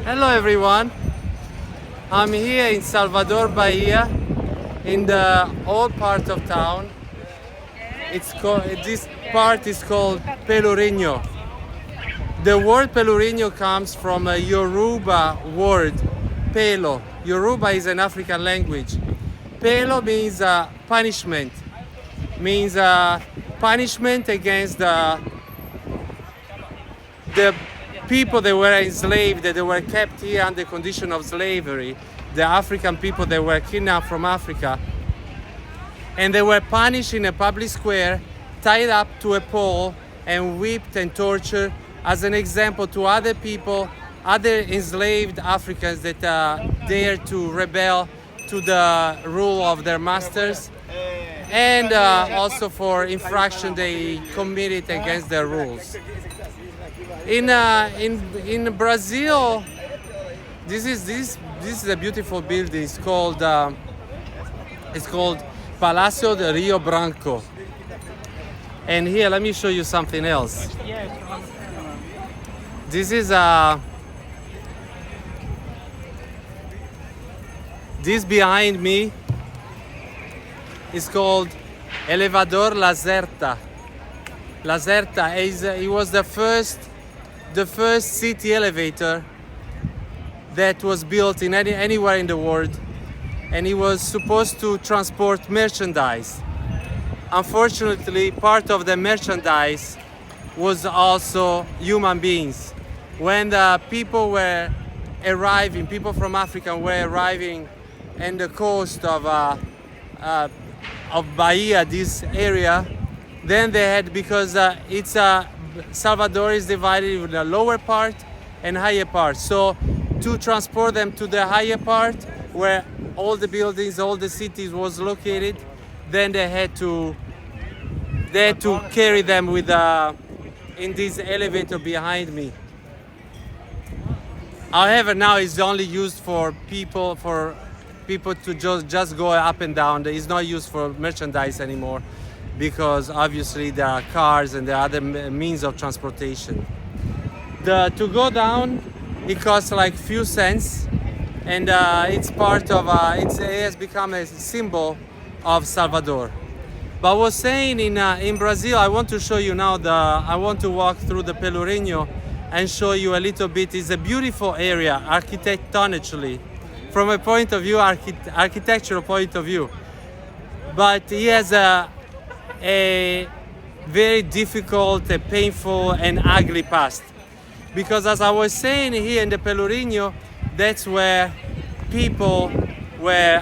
Hello everyone, I'm here in Salvador, Bahia, in the old part of town. This part is called Pelourinho. The word Pelourinho comes from a Yoruba word, pelo. Yoruba is an African language. Pelo means punishment, means punishment against the people that were enslaved, that were kept here under condition of slavery, the African people that were kidnapped from Africa, and they were punished in a public square, tied up to a pole, and whipped and tortured as an example to other people, other enslaved Africans that dared to rebel to the rule of their masters, and also for infraction they committed against their rules. In Brazil, this is a beautiful building. It's called Palácio de Rio Branco. And here, let me show you something else. This is this behind me is called Elevador Lacerta. Lacerta it was the first city elevator that was built in anywhere in the world, and it was supposed to transport merchandise. Unfortunately, part of the merchandise was also human beings. When the people were arriving, people from Africa were arriving in the coast of Bahia, this area, then they had, because Salvador is divided in the lower part and higher part. So to transport them to the higher part, where all the buildings, all the cities was located, then they had to carry them with in this elevator behind me. However, now it's only used for people to just go up and down. It's not used for merchandise anymore, because obviously there are cars and there are other means of transportation. To go down, it costs like few cents, and it's part of it has become a symbol of Salvador. But I was saying in Brazil, I want to show you now I want to walk through the Pelourinho and show you a little bit. It's a beautiful area architectonically, from a point of view, architectural point of view. But it has a very difficult, painful and ugly past. Because as I was saying, here in the Pelourinho, that's where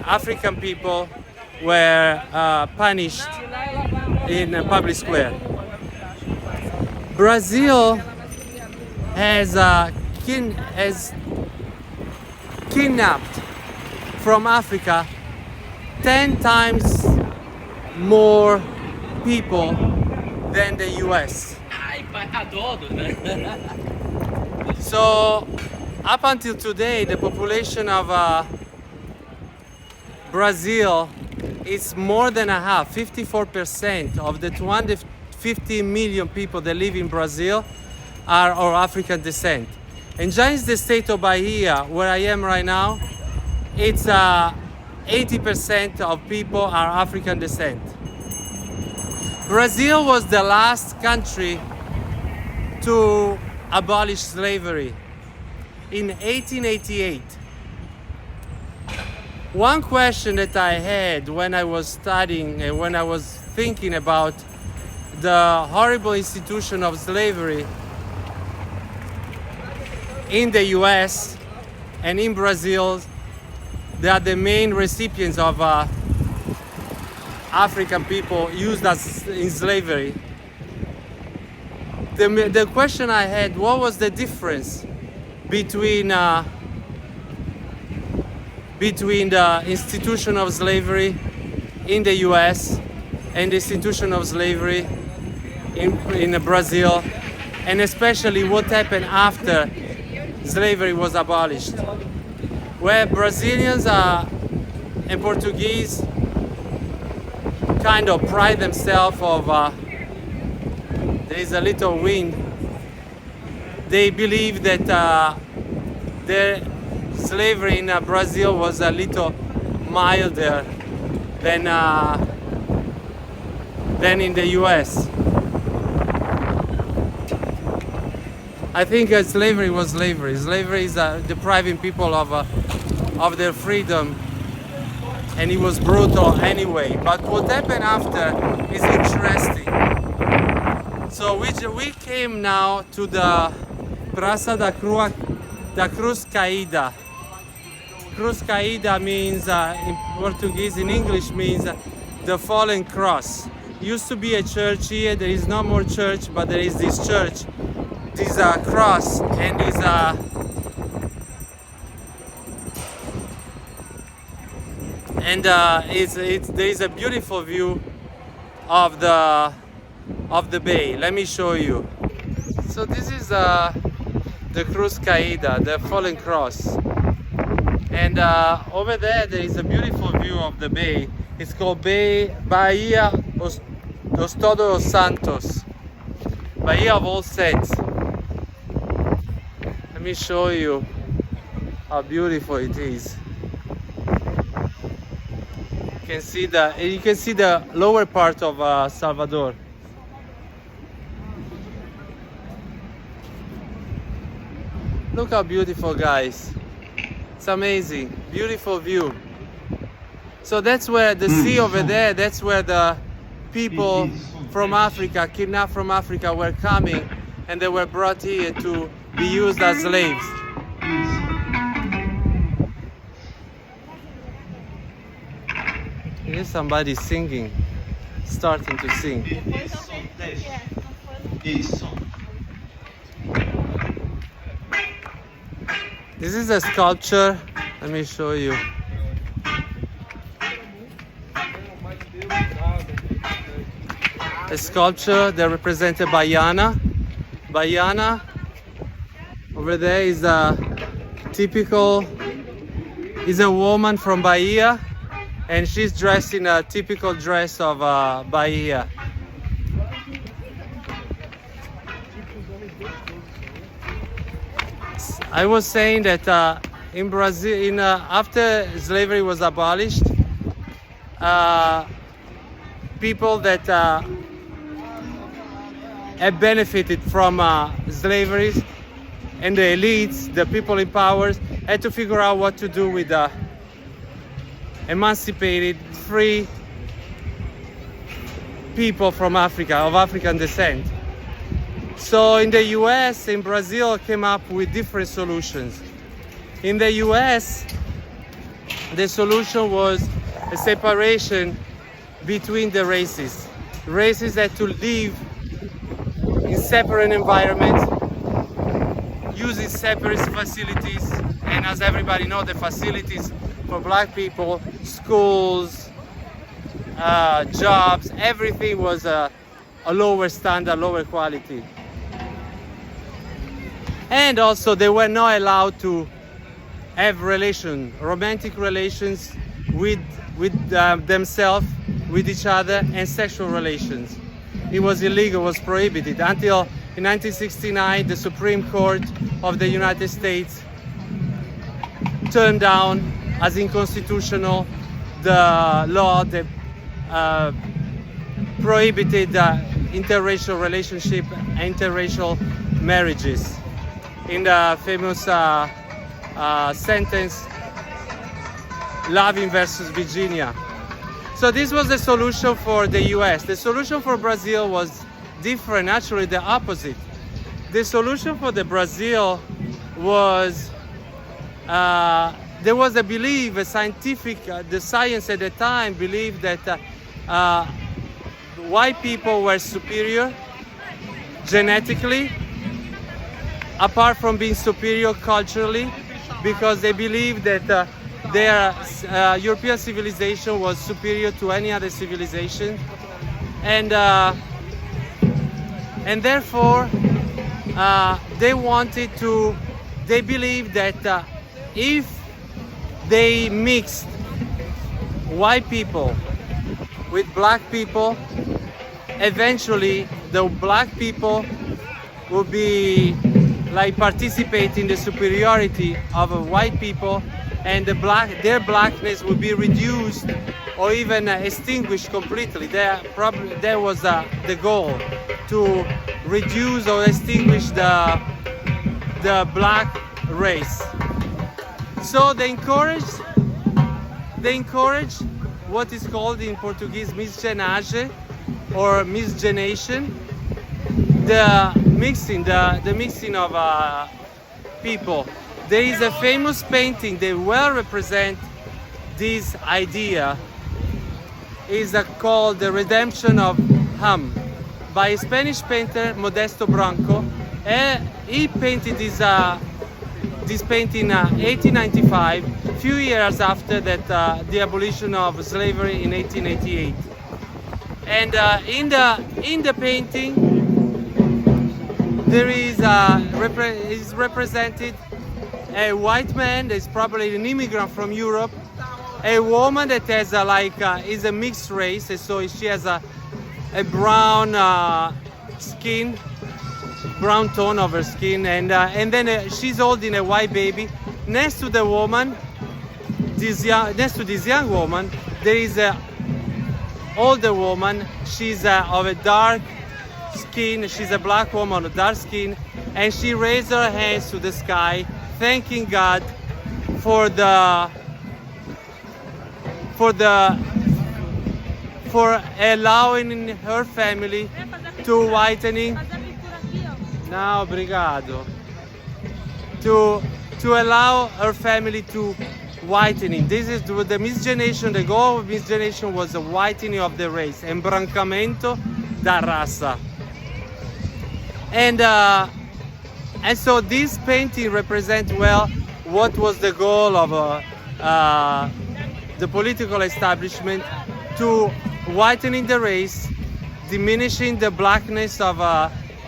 African people were punished in a public square. Brazil has kidnapped from Africa 10 times more people than the US. So up until today, the population of Brazil is more than a half. 54% of the 250 million people that live in Brazil are of African descent. And just the state of Bahia, where I am right now, it's 80% of people are African descent. Brazil was the last country to abolish slavery in 1888. One question that I had when I was studying and when I was thinking about the horrible institution of slavery in the US and in Brazil, they are the main recipients of African people used as in slavery. The question I had, what was the difference between the institution of slavery in the US and the institution of slavery in Brazil, and especially what happened after slavery was abolished, where Brazilians and Portuguese kind of pride themselves of there is a little wind. They believe that the slavery in Brazil was a little milder than in the US. I think slavery was slavery. Slavery is depriving people of their freedom, and it was brutal anyway. But what happened after is interesting. So we came now to the Praça da Cruz Caída. Cruz Caída means, in Portuguese, in English means the fallen cross. Used to be a church here. There is no more church, but there is this church, this cross, and this there is a beautiful view of the bay. Let me show you. So this is the Cruz Caída, the fallen cross, and over there is a beautiful view of the bay. It's called Bahia dos Todos Santos, Bahia of All Saints. Let me show you how beautiful it is. You can see the lower part of Salvador. Look how beautiful, guys. It's amazing. Beautiful view. So that's where the sea over there, that's where the people from Africa, kidnapped from Africa, were coming, and they were brought here to be used as slaves. Here's somebody singing, starting to sing. This is a sculpture. Let me show you. A sculpture that represented Baiana. Baiana over there is a woman from Bahia, and she's dressed in a typical dress of Bahia. I was saying that in Brazil, after slavery was abolished, people that have benefited from slavery, and the elites, the people in power, had to figure out what to do with the emancipated, free people from Africa, of African descent. So in the US, in Brazil, came up with different solutions. In the US, the solution was a separation between the races. Races had to live in separate environments, using separate facilities, and as everybody knows, the facilities for black people, schools, jobs, everything was a lower standard, lower quality. And also they were not allowed to have romantic relations with themselves, with each other, and sexual relations. It was illegal, was prohibited, until in 1969 the Supreme Court of the United States turned down as unconstitutional the law that prohibited interracial relationship, interracial marriages, in the famous sentence Loving versus Virginia. So this was the solution for the US. The solution for Brazil was different, actually the opposite. The solution for the Brazil was, there was a belief, the science at the time believed that white people were superior genetically, apart from being superior culturally, because they believed that their European civilization was superior to any other civilization, and therefore they believed that if they mixed white people with black people, eventually the black people would be like participate in the superiority of white people, and their blackness would be reduced or even extinguished completely. That was the goal, to reduce or extinguish the black race. So they encourage what is called in Portuguese miscegenation or miscegenation, the mixing of people. There is a famous painting that well represents this idea. Is called The Redemption of Ham by a Spanish painter Modesto Branco. He painted this painting in 1895, few years after that the abolition of slavery in 1888. And in the painting there is represented a white man that is probably an immigrant from Europe, a woman that has is a mixed race, and so she has a brown skin, brown tone of her skin, and then she's holding a white baby. Next to the woman, next to this young woman, there is a older woman. She's of a dark skin. She's a black woman of dark skin, and she raised her hands to the sky, thanking God for allowing her family to whitening. No, obrigado. To allow her family to whitening. This is the miscegenation. The goal of miscegenation was the whitening of the race, embrancamento da raça. And so this painting represents well what was the goal of the political establishment, to whitening the race, diminishing the blackness of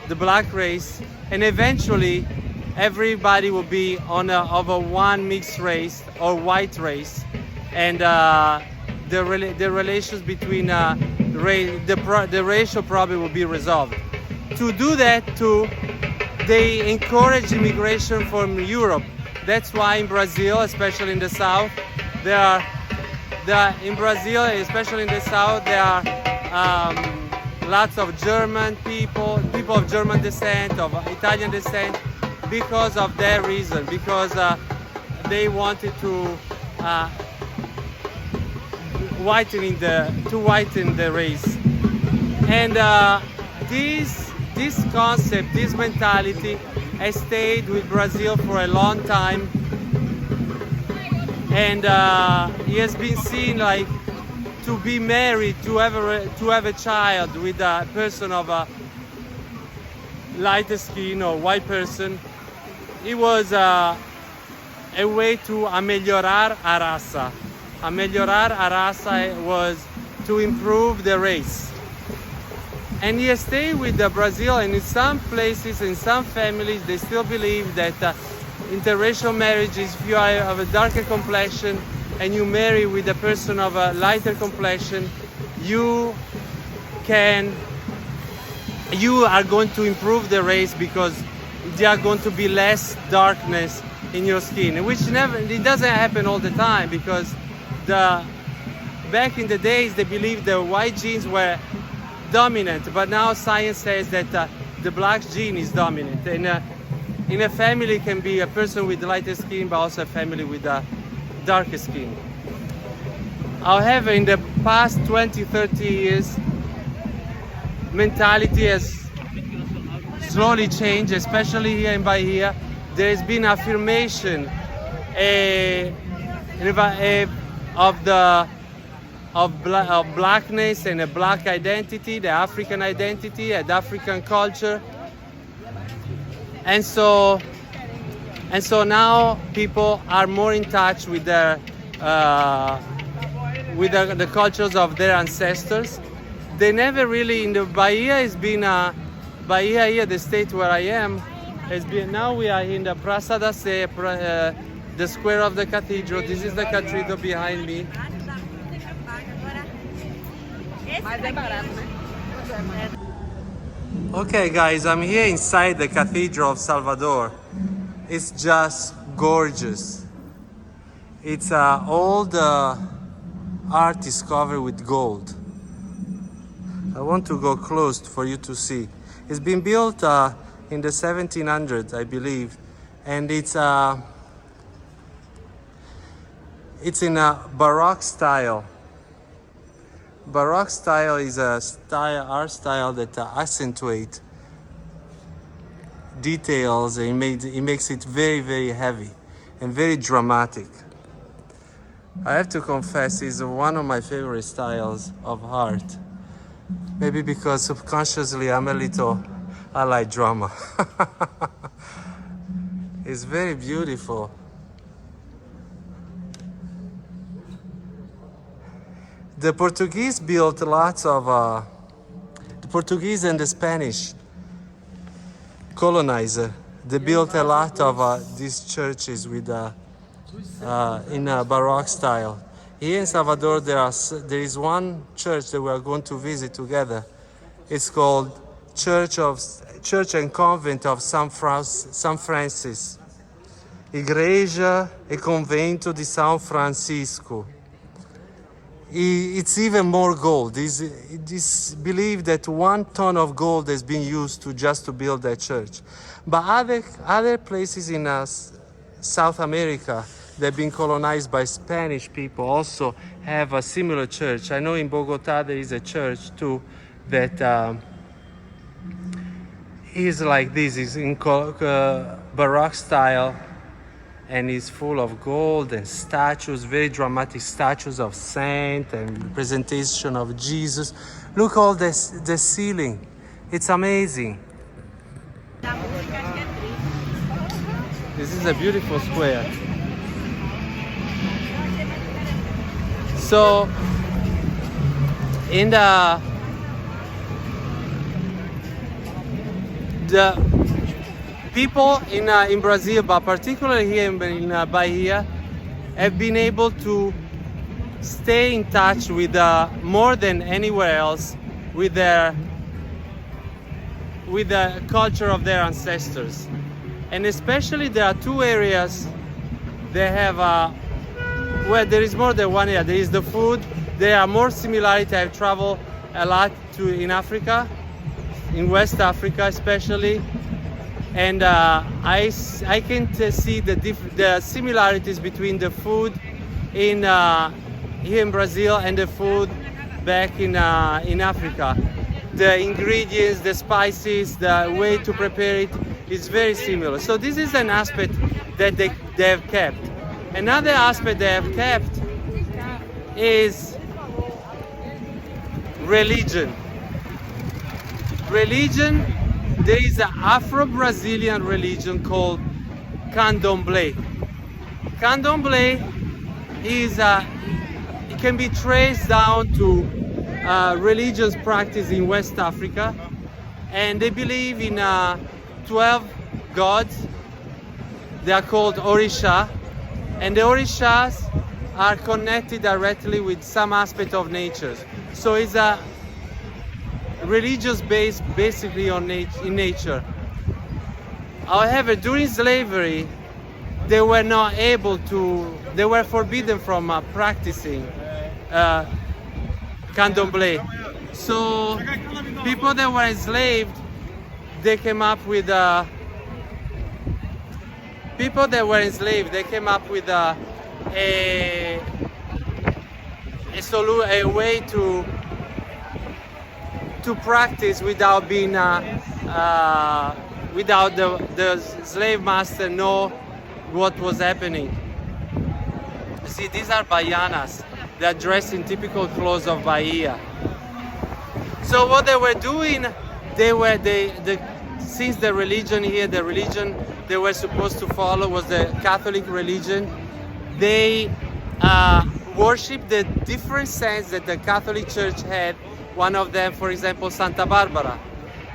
the black race, and eventually everybody will be of a one mixed race or white race, and the relations between the racial problem will be resolved. To do that, they encourage immigration from Europe. That's why in Brazil, especially in the south, there are lots of German people of German descent, of Italian descent, because of that reason, because they wanted to whiten the race. And this concept, this mentality has stayed with Brazil for a long time, and it has been seen like to be married, to have a child with a person of a lighter skin or white person. It was a way to ameliorar a raça. Ameliorar a raça was to improve the race. And he stayed with Brazil, and in some places, in some families, they still believe that interracial marriage is if you are of a darker complexion and you marry with a person of a lighter complexion, you are going to improve the race because there are going to be less darkness in your skin, which it doesn't happen all the time, because back in the days they believed the white genes were dominant, but now science says that the black gene is dominant. And in a family it can be a person with lighter skin, but also a family with darker skin. However, in the past 20-30 years, mentality has slowly changed, especially here in Bahia. There has been affirmation of blackness and a black identity, the African identity, and African culture. And so now people are more in touch with the cultures of their ancestors. They never really, in the Bahia has been Bahia here, the state where I am, has been, now we are in the Praça da Sé, the square of the cathedral. This is the cathedral behind me. Okay guys, I'm here inside the Cathedral of Salvador. It's just gorgeous. It's all the art is covered with gold. I want to go close for you to see. It's been built in the 1700s, I believe, and it's in a Baroque style. Baroque style is a art style that accentuates details, and it makes it very, very heavy and very dramatic. I have to confess, it's one of my favorite styles of art. Maybe because subconsciously I like drama. It's very beautiful. The Portuguese built lots of, the Portuguese and the Spanish colonizer, they built a lot of these churches with in a Baroque style. Here in Salvador there is one church that we are going to visit together. It's called Church and Convent of San Francis. Igreja e Convento di San Francisco. It's even more gold. It's believed that 1 ton of gold has been used just to build that church. But other places in South America that have been colonized by Spanish people also have a similar church. I know in Bogota there is a church too that is like this. It's in Baroque style, and is full of gold and statues, very dramatic statues of saint and representation of Jesus. Look all the ceiling. It's amazing. This is a beautiful square. So in the people in Brazil, but particularly here in Bahia, have been able to stay in touch with more than anywhere else with the culture of their ancestors. And especially there are 2 areas they have where there is more than one area. There is the food. There are more similarities. I've traveled a lot in Africa, in West Africa especially. And I can see the similarities between the food here in Brazil and the food back in Africa. The ingredients, the spices, the way to prepare it is very similar. So this is an aspect that they have kept. Another aspect they have kept is religion. Religion. There is an Afro-Brazilian religion called Candomblé. Candomblé it can be traced down to religious practice in West Africa, and they believe in 12 gods. They are called Orisha, and the Orishas are connected directly with some aspect of nature. So it's a religious base basically in nature. However, during slavery, they were not able to, they were forbidden from practicing Candomblé. So people that were enslaved, they came up with a way to practice without being without the slave master know what was happening. You see, these are Baianas. They are dressed in typical clothes of Bahia. So what they were doing, since the religion here, the religion they were supposed to follow was the Catholic religion, they worship the different saints that the Catholic Church had. One of them, for example, Santa Barbara.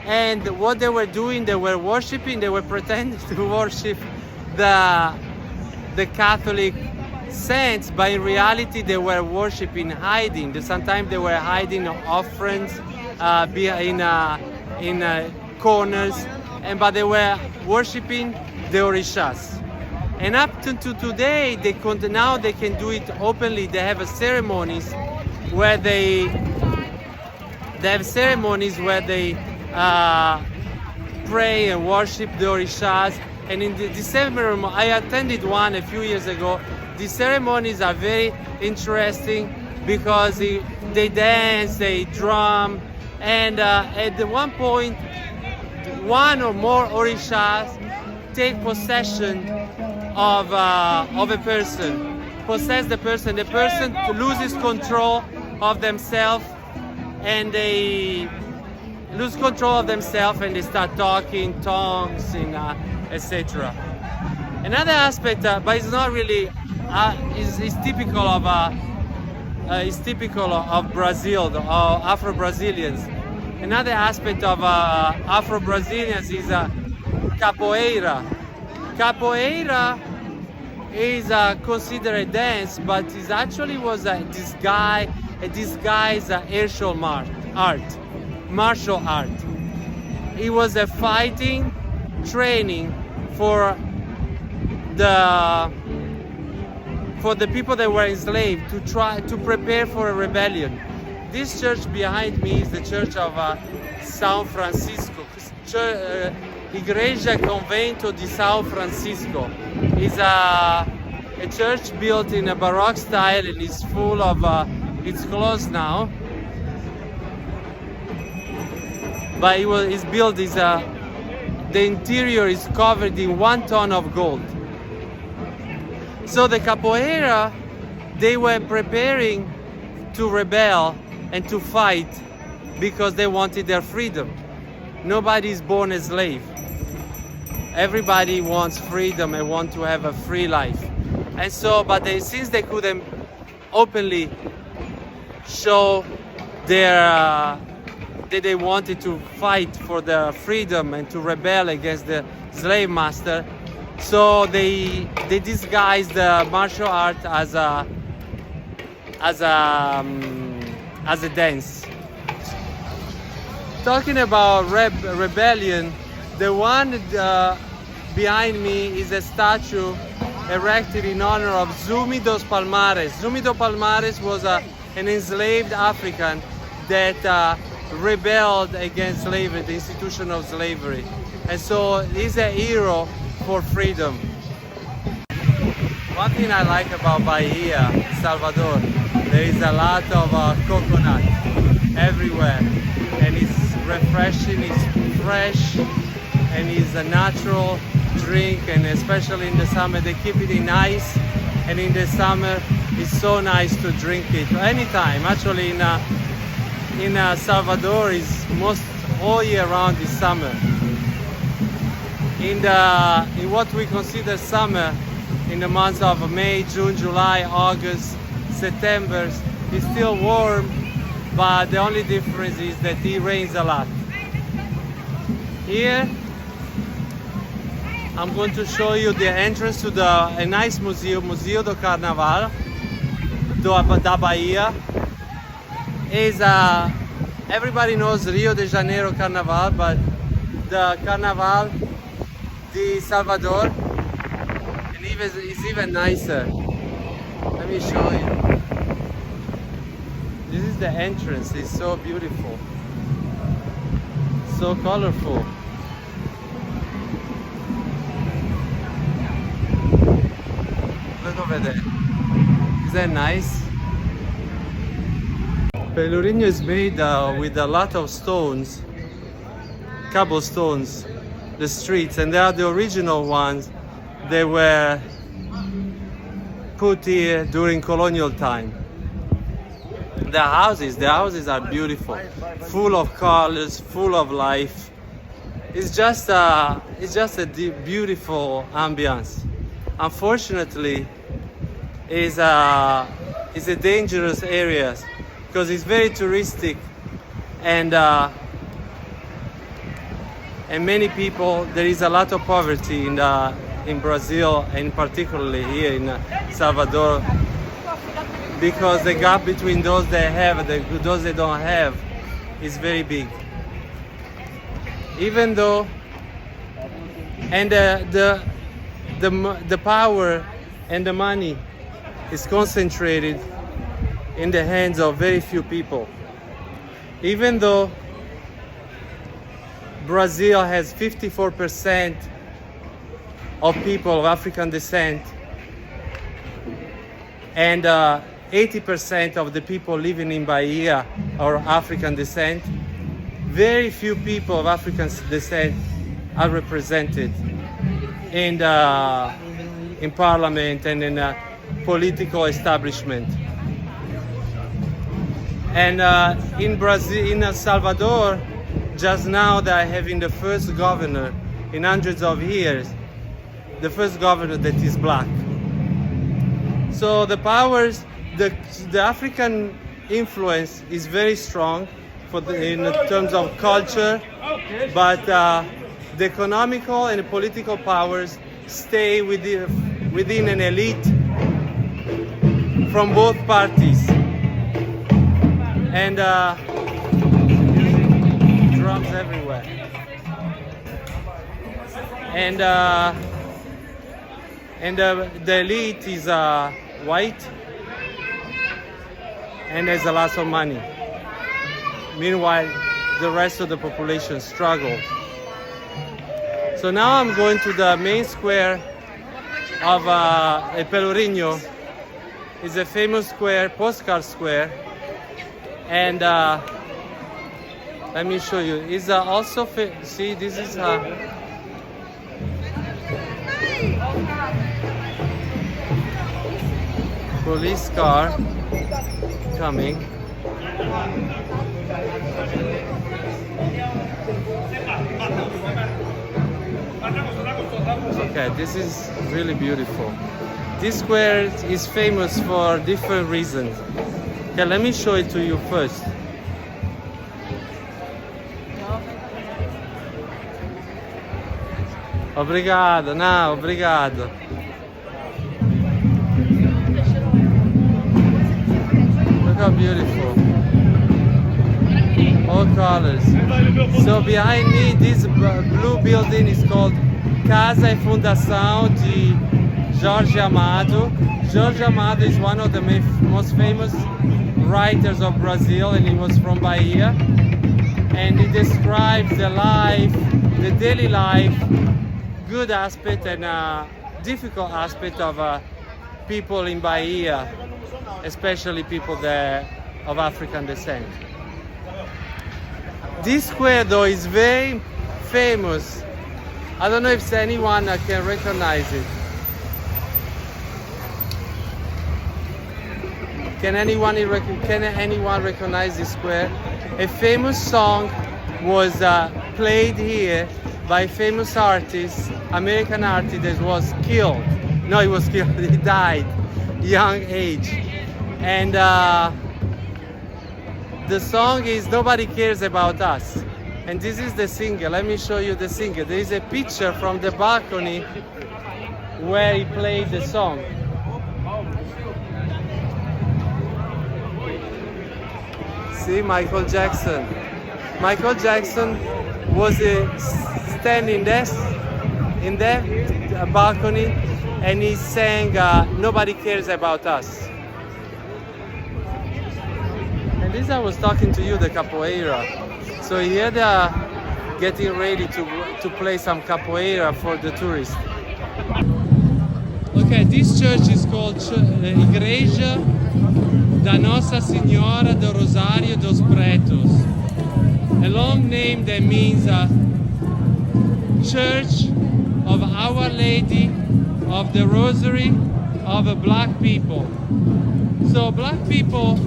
And what they were doing, they were worshiping, they were pretending to worship the Catholic saints, but in reality they were worshiping, hiding. Sometimes they were hiding offerings corners, but they were worshiping the orishas. And up to today, now they can do it openly. They have ceremonies where they pray and worship the orishas. And in the ceremony, I attended one a few years ago. The ceremonies are very interesting because they dance, they drum, and at one point, one or more orishas take possession of a person, possess the person. The person loses control of themselves, and they lose control of themselves, and they start talking tongues and etc. Another aspect, but it's not really, is typical of Brazil, or Afro-Brazilians. Another aspect of Afro-Brazilians is Capoeira. Capoeira is considered a dance, but it actually was a disguised martial art. It was a fighting training for the people that were enslaved, to try to prepare for a rebellion. This church behind me is the church of São Francisco, Igreja Convento de São Francisco. It's a church built in a Baroque style, and it's full of, it's closed now. But it's built, the interior is covered in 1 ton of gold. So the capoeira, they were preparing to rebel and to fight because they wanted their freedom. Nobody is born a slave. Everybody wants freedom and want to have a free life. And so, since they couldn't openly show that they wanted to fight for their freedom and to rebel against the slave master, so they disguised the martial art as a dance. Talking about rebellion, the one behind me is a statue erected in honor of Zumbi dos Palmares. Zumbi dos Palmares was an enslaved African that rebelled against slavery, the institution of slavery. And so he's a hero for freedom. One thing I like about Bahia, Salvador, there is a lot of coconut everywhere, and it's refreshing, it's fresh, and it's a natural drink, and especially in the summer they keep it in ice, and in the summer it's so nice to drink it anytime. Actually in Salvador is most all year round is summer. In what we consider summer, in the months of May, June, July, August, September, it's still warm, but the only difference is that it rains a lot. Here I'm going to show you the entrance to a nice museum, Museu do Carnaval da Bahia. Everybody knows Rio de Janeiro Carnaval, but the Carnaval de Salvador is even nicer. Let me show you. This is the entrance. It's so beautiful, so colorful. Look over there. Is that nice? Pelourinho is made with a lot of stones, cobblestones, the streets, and they are the original ones. They were put here during colonial time. The houses are beautiful, full of colors, full of life. It's just a beautiful ambience. Unfortunately, it's a dangerous area because it's very touristic, and many people. There is a lot of poverty in Brazil, and particularly here in Salvador, because the gap between those that have and those that don't have is very big. even though, and the power and the money is concentrated in the hands of very few people. Even though Brazil has 54% of people of African descent, and 80% of the people living in Bahia are African descent, very few people of African descent are represented in parliament and in political establishment. And in Brazil, in Salvador, just now they are having the first governor in hundreds of years, the first governor that is black. So the powers, the African influence is very strong in terms of culture, but the economical and the political powers stay within an elite from both parties. And drums everywhere. And the elite is white and has a lot of money. Meanwhile, the rest of the population struggle. So now I'm going to the main square of Pelourinho. It's a famous square, postcard square. And let me show you. It's also, see, this is police car coming. Okay, this is really beautiful. This square is famous for different reasons. Okay, let me show it to you first. Obrigado, no, obrigado. Look how beautiful. All colors. So behind me, this blue building is called Casa e Fundação de Jorge Amado. Jorge Amado is one of the most famous writers of Brazil, and he was from Bahia. And he describes the life, the daily life, good aspect and difficult aspect of people in Bahia, especially people there of African descent. This square though is very famous. I don't know if anyone can recognize it. Can anyone recognize this square? A famous song was played here by a famous artist, American artist that was killed. No, he was killed, he died, young age. And the song is Nobody Cares About Us. And this is the singer. Let me show you the singer. There is a picture from the balcony where he played the song. See, Michael Jackson. Michael Jackson was standing there in the balcony and he sang Nobody Cares About Us. And this I was talking to you, the Capoeira. So here they are getting ready to play some Capoeira for the tourists. Okay, this church is called Igreja da Nossa Senhora do Rosário dos Pretos. A long name that means Church of Our Lady of the Rosary of Black people. So black people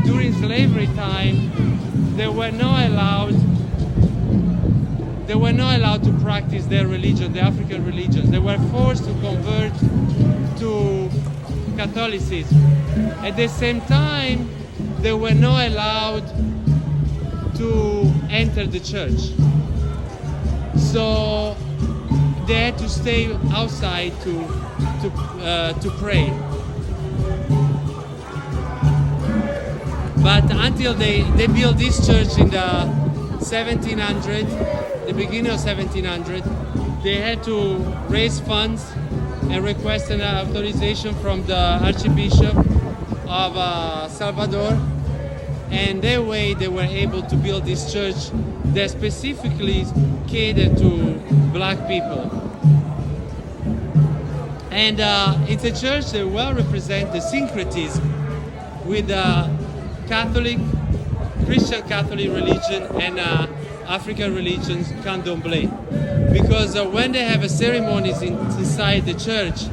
during slavery time, they were not allowed to practice their religion, the African religions. They were forced to convert to Catholicism. At the same time, they were not allowed to enter the church. So they had to stay outside to pray. But until they built this church in the 1700, the beginning of 1700, they had to raise funds and request an authorization from the Archbishop of Salvador, and that way they were able to build this church that specifically catered to black people. And it's a church that well represents the syncretism with the Christian Catholic religion and African religions, Candomblé. Because when they have ceremonies inside the church,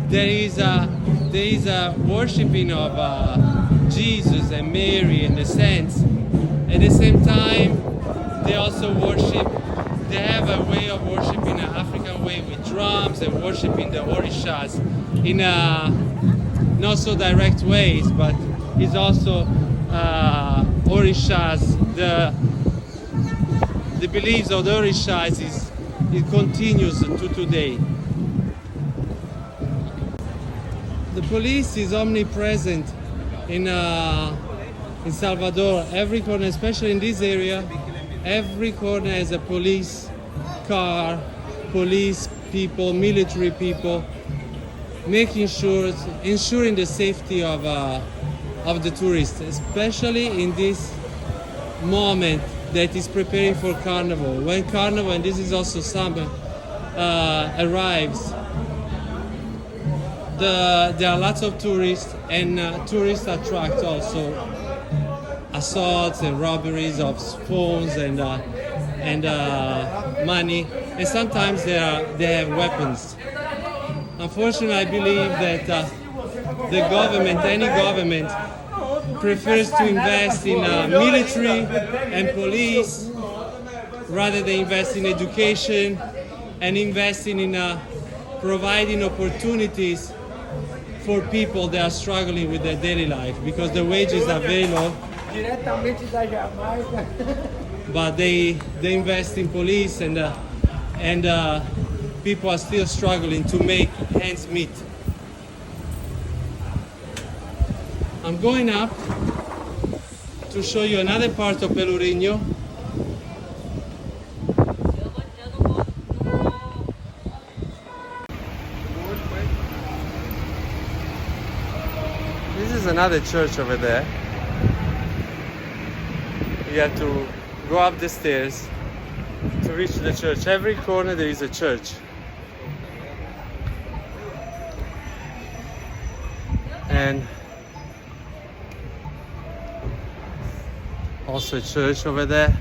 there is a worshiping of Jesus and Mary and the saints. At the same time, they also worship. They have a way of worshiping, an African way, with drums and worshiping the orishas in not so direct ways, but it's also orishas. The beliefs of the orishas it continues to today. The police is omnipresent in Salvador. Every corner, especially in this area, every corner has a police car, police people, military people, ensuring the safety of the tourists, especially in this moment that is preparing for Carnival. When Carnival, and this is also summer, arrives, there are lots of tourists, and tourists attract also assaults and robberies of phones and money, and sometimes they have weapons. Unfortunately, I believe that any government prefers to invest in military and police rather than invest in education and investing in providing opportunities for people that are struggling with their daily life, because the wages are very low. But they invest in police, and people are still struggling to make ends meet. I'm going up to show you another part of Pelourinho. This is another church over there. You have to go up the stairs to reach the church. Every corner there is a church. And also a church over there.